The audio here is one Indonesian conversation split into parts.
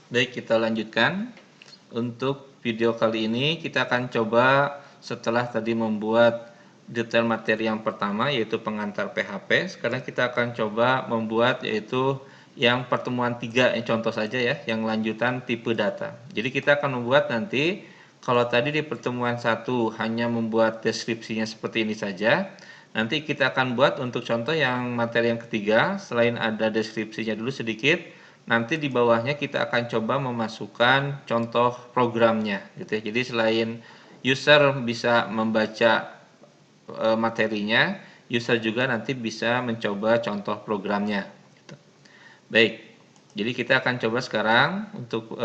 Baik, kita lanjutkan. Untuk video kali ini kita akan coba setelah tadi membuat detail materi yang pertama yaitu pengantar PHP. Sekarang kita akan coba membuat yaitu yang pertemuan 3, contoh saja ya, yang lanjutan tipe data. Jadi kita akan membuat nanti, kalau tadi di pertemuan 1 hanya membuat deskripsinya seperti ini saja, nanti kita akan buat untuk contoh yang materi yang ketiga, selain ada deskripsinya dulu sedikit, nanti di bawahnya kita akan coba memasukkan contoh programnya gitu ya. Jadi selain user bisa membaca materinya, user juga nanti bisa mencoba contoh programnya gitu. Baik, jadi kita akan coba sekarang untuk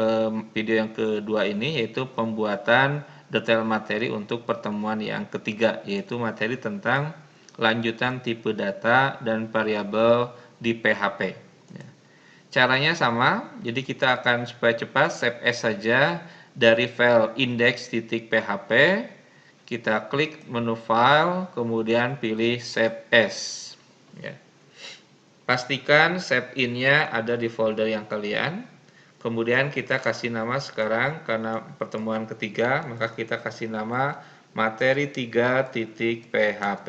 video yang kedua ini, yaitu pembuatan detail materi untuk pertemuan yang ketiga, yaitu materi tentang lanjutan tipe data dan variabel di PHP. Caranya sama, jadi kita akan supaya cepat save as saja dari file index.php, kita klik menu file, kemudian pilih save as. Ya. Pastikan save in-nya ada di folder yang kalian, kemudian kita kasih nama sekarang, karena pertemuan ketiga, maka kita kasih nama materi 3.php.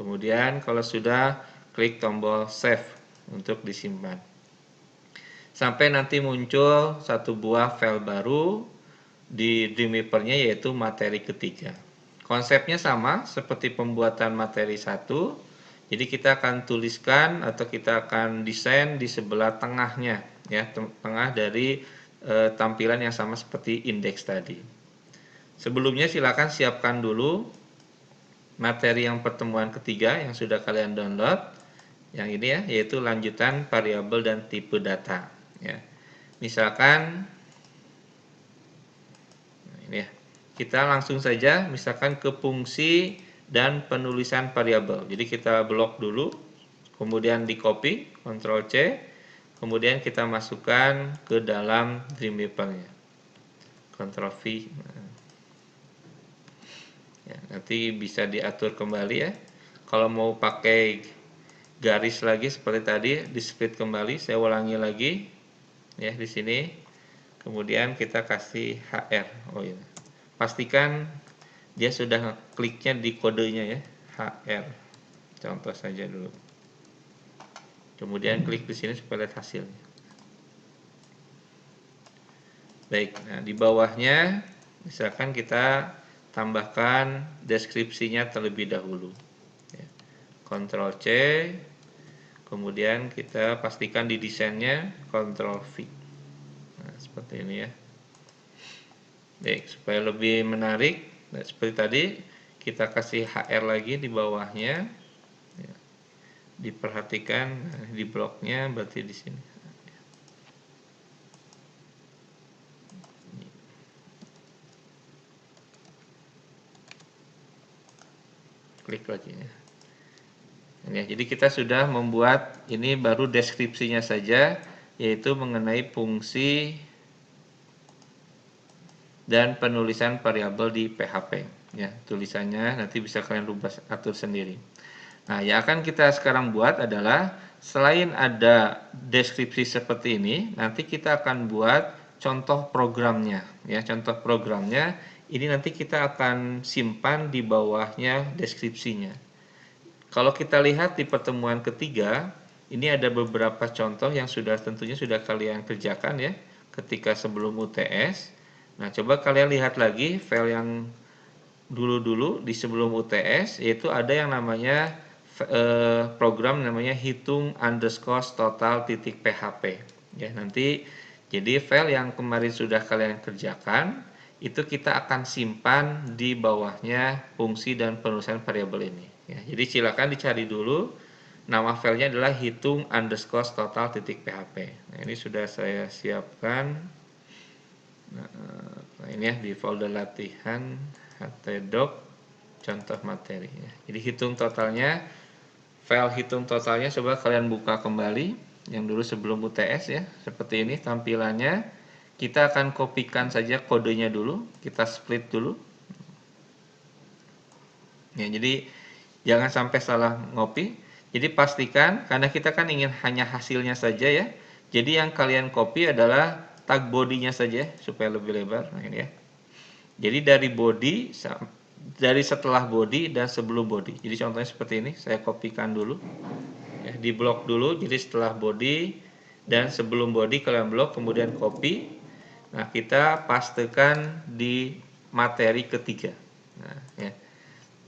Kemudian kalau sudah, klik tombol save untuk disimpan. Sampai nanti muncul satu buah file baru di Dreamweaver-nya yaitu materi ketiga. Konsepnya sama seperti pembuatan materi 1. Jadi kita akan tuliskan atau kita akan desain di sebelah tengahnya ya, tengah dari tampilan yang sama seperti indeks tadi. Sebelumnya silakan siapkan dulu materi yang pertemuan ketiga yang sudah kalian download. Yang ini ya, yaitu lanjutan variabel dan tipe data ya. Misalkan ini ya, kita langsung saja misalkan ke fungsi dan penulisan variabel. Jadi kita blok dulu, kemudian di copy, Ctrl C, kemudian kita masukkan ke dalam Dreamweaver-nya. Ctrl V. Ya, nanti bisa diatur kembali ya. Kalau mau pakai garis lagi seperti tadi, di split kembali, saya ulangi lagi ya di sini. Kemudian kita kasih HR. Oh ya. Pastikan dia sudah kliknya di kodenya ya, HR. Contoh saja dulu. Kemudian klik di sini supaya lihat hasilnya. Baik, nah di bawahnya misalkan kita tambahkan deskripsinya terlebih dahulu. Ya. Ctrl C, kemudian kita pastikan di desainnya Ctrl V. Nah, seperti ini ya. Baik, supaya lebih menarik, nah, seperti tadi kita kasih HR lagi di bawahnya. Ya. Diperhatikan di bloknya berarti di sini. Klik lagi ya. Ya, jadi kita sudah membuat ini baru deskripsinya saja, yaitu mengenai fungsi dan penulisan variabel di PHP. Ya, tulisannya nanti bisa kalian rubah atur sendiri. Nah, yang akan kita sekarang buat adalah selain ada deskripsi seperti ini, nanti kita akan buat contoh programnya. Ya, contoh programnya ini nanti kita akan simpan di bawahnya deskripsinya. Kalau kita lihat di pertemuan ketiga, ini ada beberapa contoh yang tentunya sudah kalian kerjakan ya, ketika sebelum UTS. Nah, coba kalian lihat lagi file yang dulu-dulu di sebelum UTS, yaitu ada yang namanya program namanya hitung underscore total titik php. Ya, nanti jadi file yang kemarin sudah kalian kerjakan, itu kita akan simpan di bawahnya fungsi dan penulisan variabel ini. Ya, jadi silakan dicari dulu. Nama filenya adalah hitung underscore total titik php. Nah, ini sudah saya siapkan. Nah, ini ya di folder latihan htdoc contoh materi ya. Jadi hitung totalnya, file hitung totalnya coba kalian buka kembali yang dulu sebelum UTS ya, seperti ini tampilannya. Kita akan kopikan saja kodenya dulu, kita split dulu ya. Jadi jangan sampai salah ngopi. Jadi pastikan, karena kita kan ingin hanya hasilnya saja ya, Jadi yang kalian copy adalah tag bodinya saja supaya lebih lebar. Nah, ini ya. Jadi dari setelah body dan sebelum body. Jadi contohnya seperti ini, saya kopikan dulu. Ya, di blok dulu, jadi setelah body dan sebelum body kalian blok, kemudian copy. Nah, kita pastekan di materi ketiga. Nah, ya.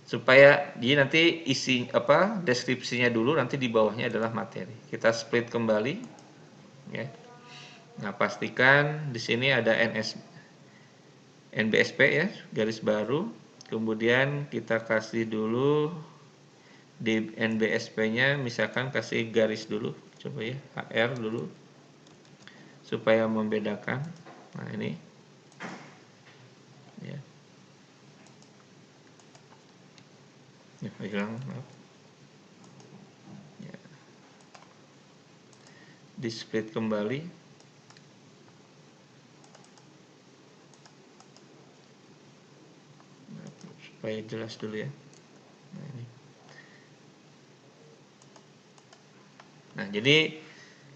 Supaya jadi nanti isi deskripsinya dulu, nanti di bawahnya adalah materi. Kita split kembali, ya. Nah, pastikan di sini ada NBSP ya, garis baru. Kemudian kita kasih dulu di NBSP-nya, misalkan kasih garis dulu, coba ya, HR dulu, supaya membedakan. Nah, ini, ya, hilang, maaf. Ya. Di split kembali. Nah, supaya jelas dulu ya. Nah, ini. Nah, jadi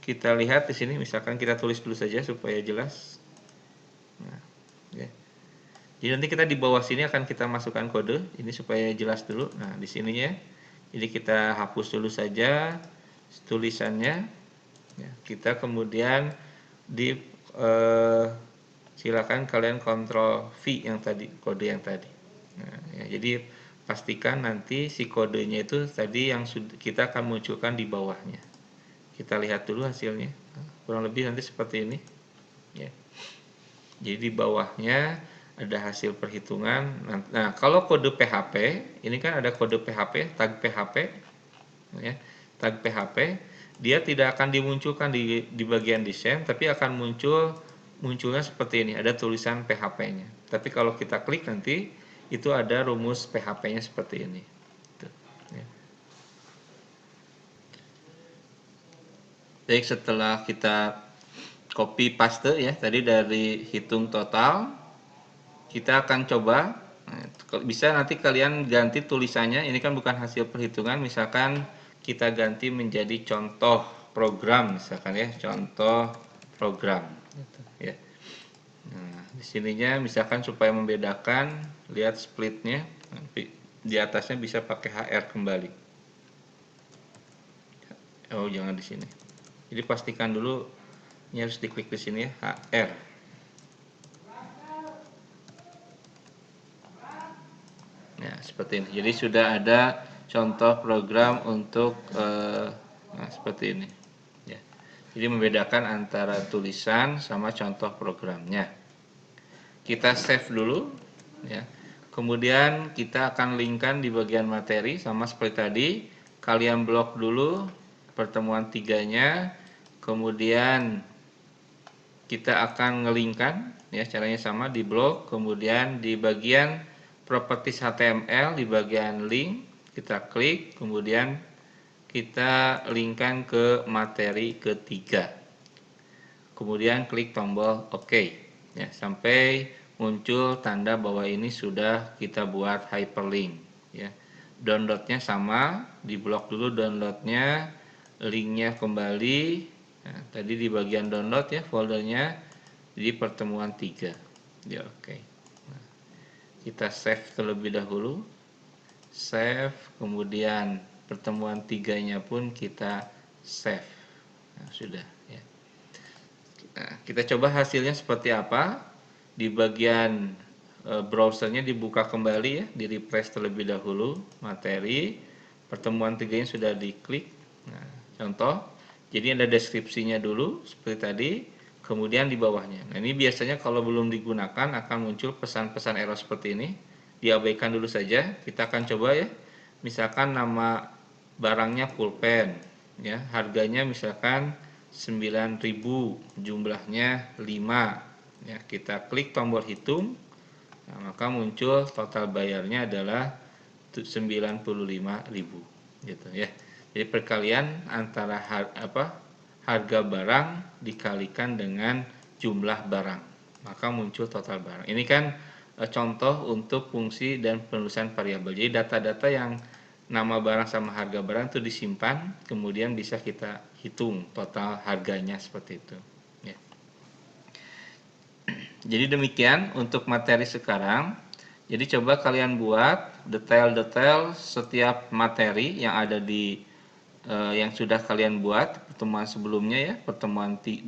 kita lihat di sini, misalkan kita tulis dulu saja supaya jelas. Nah, ya. Jadi nanti kita di bawah sini akan kita masukkan kode ini supaya jelas dulu. Nah, di sininya, jadi kita hapus dulu saja tulisannya. Ya, kita kemudian silakan kalian kontrol V yang tadi, kode yang tadi. Nah, ya, jadi pastikan nanti si kodenya itu tadi yang kita akan munculkan di bawahnya. Kita lihat dulu hasilnya. Nah, kurang lebih nanti seperti ini. Ya. Jadi di bawahnya ada hasil perhitungan. Nah, kalau kode PHP, ini kan ada kode PHP, tag PHP, ya, tag PHP, dia tidak akan dimunculkan di bagian desain, tapi akan munculnya seperti ini, ada tulisan PHP-nya. Tapi kalau kita klik nanti, itu ada rumus PHP-nya seperti ini. Tuh, ya. Baik, setelah kita copy paste ya tadi dari hitung total, kita akan coba. Nah, bisa nanti kalian ganti tulisannya, ini kan bukan hasil perhitungan, misalkan kita ganti menjadi contoh program, misalkan ya, contoh program gitu, ya. Nah, di sininya misalkan supaya membedakan, lihat splitnya, di atasnya bisa pakai HR kembali. Oh, jangan di sini. Jadi pastikan dulu ini harus diklik di sini ya, HR. Ya, seperti ini. Jadi sudah ada contoh program untuk nah, seperti ini. Ya. Jadi membedakan antara tulisan sama contoh programnya. Kita save dulu, ya. Kemudian kita akan linkkan di bagian materi sama seperti tadi. Kalian blok dulu pertemuan tiganya, kemudian kita akan ngelingkan, ya, caranya sama, di blok, kemudian di bagian properties HTML di bagian link kita klik, kemudian kita linkkan ke materi ketiga, kemudian klik tombol OK, ya, sampai muncul tanda bahwa ini sudah kita buat hyperlink, ya. Downloadnya sama, di blok dulu downloadnya, linknya kembali. Nah, tadi di bagian download ya foldernya di pertemuan 3, ya, oke. Nah, kita save terlebih dahulu, save, kemudian pertemuan 3-nya pun kita save. Nah, sudah ya. Nah, kita coba hasilnya seperti apa. Di bagian browsernya dibuka kembali ya, di refresh terlebih dahulu materi, pertemuan 3-nya sudah diklik. Nah, contoh, jadi ada deskripsinya dulu seperti tadi, kemudian di bawahnya. Nah, ini biasanya kalau belum digunakan akan muncul pesan-pesan error seperti ini. Diabaikan dulu saja. Kita akan coba ya. Misalkan nama barangnya pulpen, ya, harganya misalkan 9.000, jumlahnya 5. Ya, kita klik tombol hitung. Nah, maka muncul total bayarnya adalah 95.000 gitu ya. Jadi perkalian antara harga barang dikalikan dengan jumlah barang, maka muncul total barang. Ini kan contoh untuk fungsi dan penulisan variabel. Jadi data-data yang nama barang sama harga barang itu disimpan, kemudian bisa kita hitung total harganya seperti itu. Ya. Jadi demikian untuk materi sekarang. Jadi coba kalian buat detail-detail setiap materi yang ada di yang sudah kalian buat pertemuan sebelumnya ya, pertemuan 2, 4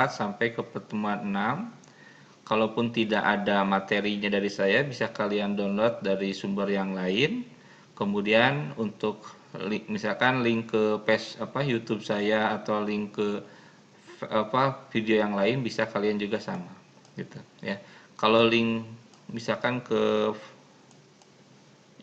sampai ke pertemuan 6. Kalaupun tidak ada materinya dari saya, bisa kalian download dari sumber yang lain. Kemudian untuk misalkan link ke YouTube saya atau link ke video yang lain bisa kalian juga sama gitu ya. Kalau link misalkan ke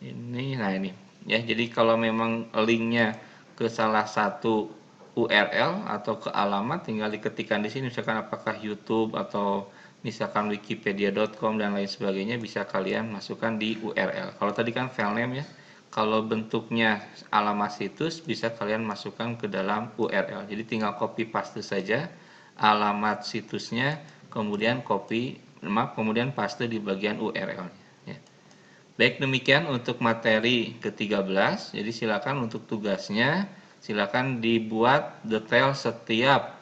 ini, nah ini ya. Jadi kalau memang linknya ke salah satu URL atau ke alamat, tinggal diketikkan di sini misalkan apakah YouTube atau misalkan wikipedia.com dan lain sebagainya, bisa kalian masukkan di URL. Kalau tadi kan file name ya, kalau bentuknya alamat situs bisa kalian masukkan ke dalam URL. Jadi tinggal copy paste saja alamat situsnya, kemudian kemudian paste di bagian URL. Ya. Baik, demikian untuk materi ke-13. Jadi silakan untuk tugasnya, silakan dibuat detail setiap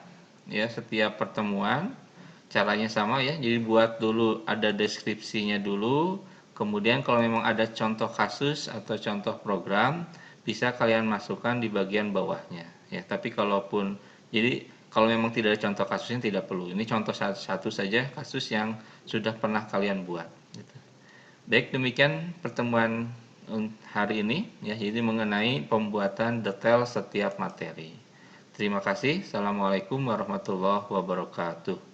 pertemuan. Caranya sama ya. Jadi buat dulu ada deskripsinya dulu, kemudian kalau memang ada contoh kasus atau contoh program, bisa kalian masukkan di bagian bawahnya ya. Tapi kalau memang tidak ada contoh kasusnya tidak perlu. Ini contoh satu saja kasus yang sudah pernah kalian buat gitu. Baik, demikian pertemuan hari ini ya, jadi mengenai pembuatan detail setiap materi. Terima kasih. Assalamualaikum warahmatullahi wabarakatuh.